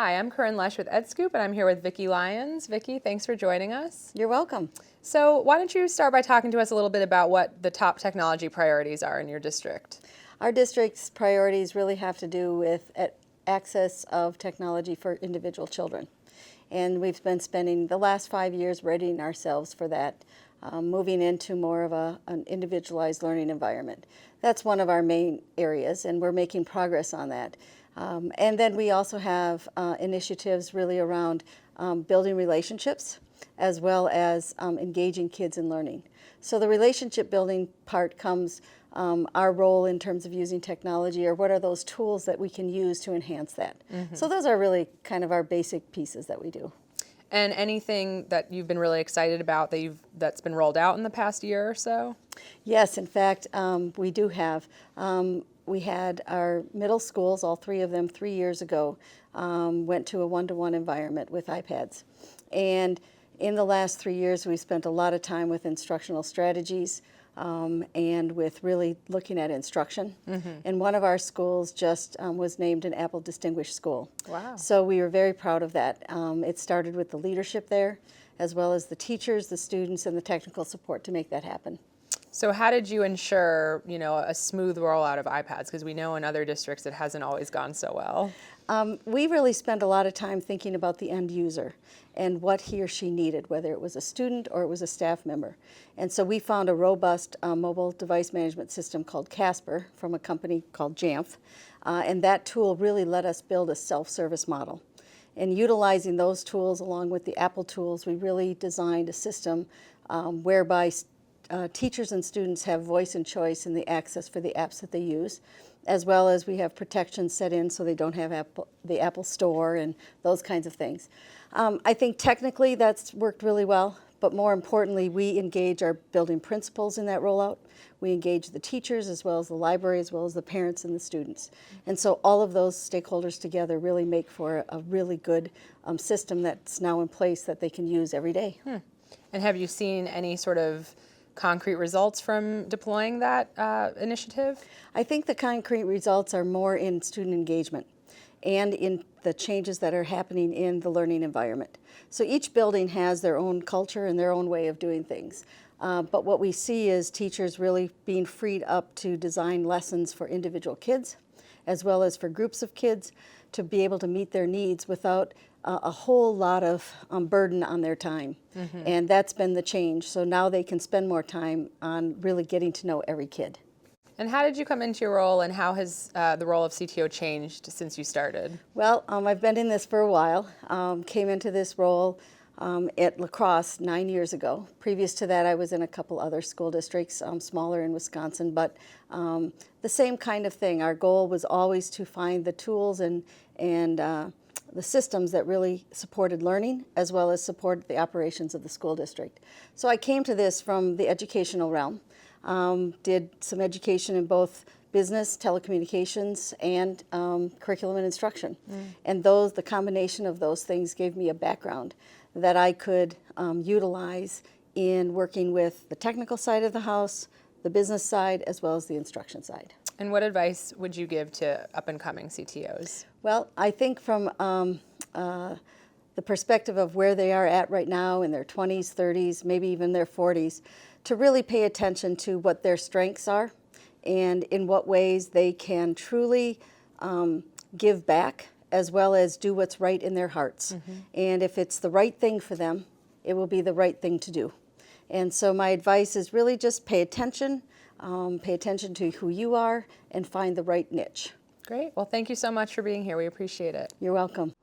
Hi, I'm Corinne Lesh with EdScoop, and I'm here with Vicki Lyons. Vicki, thanks for joining us. You're welcome. So why don't you start by talking to us a little bit about what the top technology priorities are in your district? Our district's priorities really have to do with access of technology for individual children. And we've been spending the last 5 years readying ourselves for that, moving into more of an individualized learning environment. That's one of our main areas, and we're making progress on that. And then we also have initiatives really around building relationships as well as engaging kids in learning. So the relationship building part comes our role in terms of using technology, or what are those tools that we can use to enhance that. So those are really kind of our basic pieces that we do. And anything that you've been really excited about that's been rolled out in the past year or so? Yes, in fact, we do have. We had our middle schools, all three of them 3 years ago, went to a one-to-one environment with iPads. And in the last 3 years, we spent a lot of time with instructional strategies and with really looking at instruction. And one of our schools just was named an Apple Distinguished School. Wow. So we were very proud of that. It started with the leadership there, as well as the teachers, the students, and the technical support to make that happen. So how did you ensure, a smooth rollout of iPads? Because we know in other districts it hasn't always gone so well. We really spent a lot of time thinking about the end user and what he or she needed, whether it was a student or it was a staff member. And so we found a robust mobile device management system called Casper from a company called Jamf. And that tool really let us build a self-service model. And utilizing those tools along with the Apple tools, we really designed a system whereby teachers and students have voice and choice in the access for the apps that they use, as well as we have protections set in so they don't have the Apple Store and those kinds of things. I think technically that's worked really well, but more importantly, we engage our building principals in that rollout. We engage the teachers as well as the library, as well as the parents and the students. And so all of those stakeholders together really make for a really good system that's now in place that they can use every day. And have you seen any sort of concrete results from deploying that initiative? I think the concrete results are more in student engagement and in the changes that are happening in the learning environment. So each building has their own culture and their own way of doing things. But what we see is teachers really being freed up to design lessons for individual kids, as well as for groups of kids, to be able to meet their needs without a whole lot of burden on their time. And that's been the change. So now they can spend more time on really getting to know every kid. And how did you come into your role, and how has the role of CTO changed since you started? Well, I've been in this for a while. Came into this role at Crosse 9 years ago. Previous to that, I was in a couple other school districts, smaller in Wisconsin, but the same kind of thing. Our goal was always to find the tools and the systems that really supported learning, as well as supported the operations of the school district. So I came to this from the educational realm. Did some education in both business, telecommunications, and curriculum and instruction. And the combination of those things gave me a background that I could utilize in working with the technical side of the house, the business side, as well as the instruction side. And what advice would you give to up-and-coming CTOs? Well, I think from the perspective of where they are at right now in their 20s, 30s, maybe even their 40s, to really pay attention to what their strengths are and in what ways they can truly give back, as well as do what's right in their hearts. And if it's the right thing for them, it will be the right thing to do. And so my advice is really just pay attention to who you are, and find the right niche. Great. Well, thank you so much for being here. We appreciate it. You're welcome.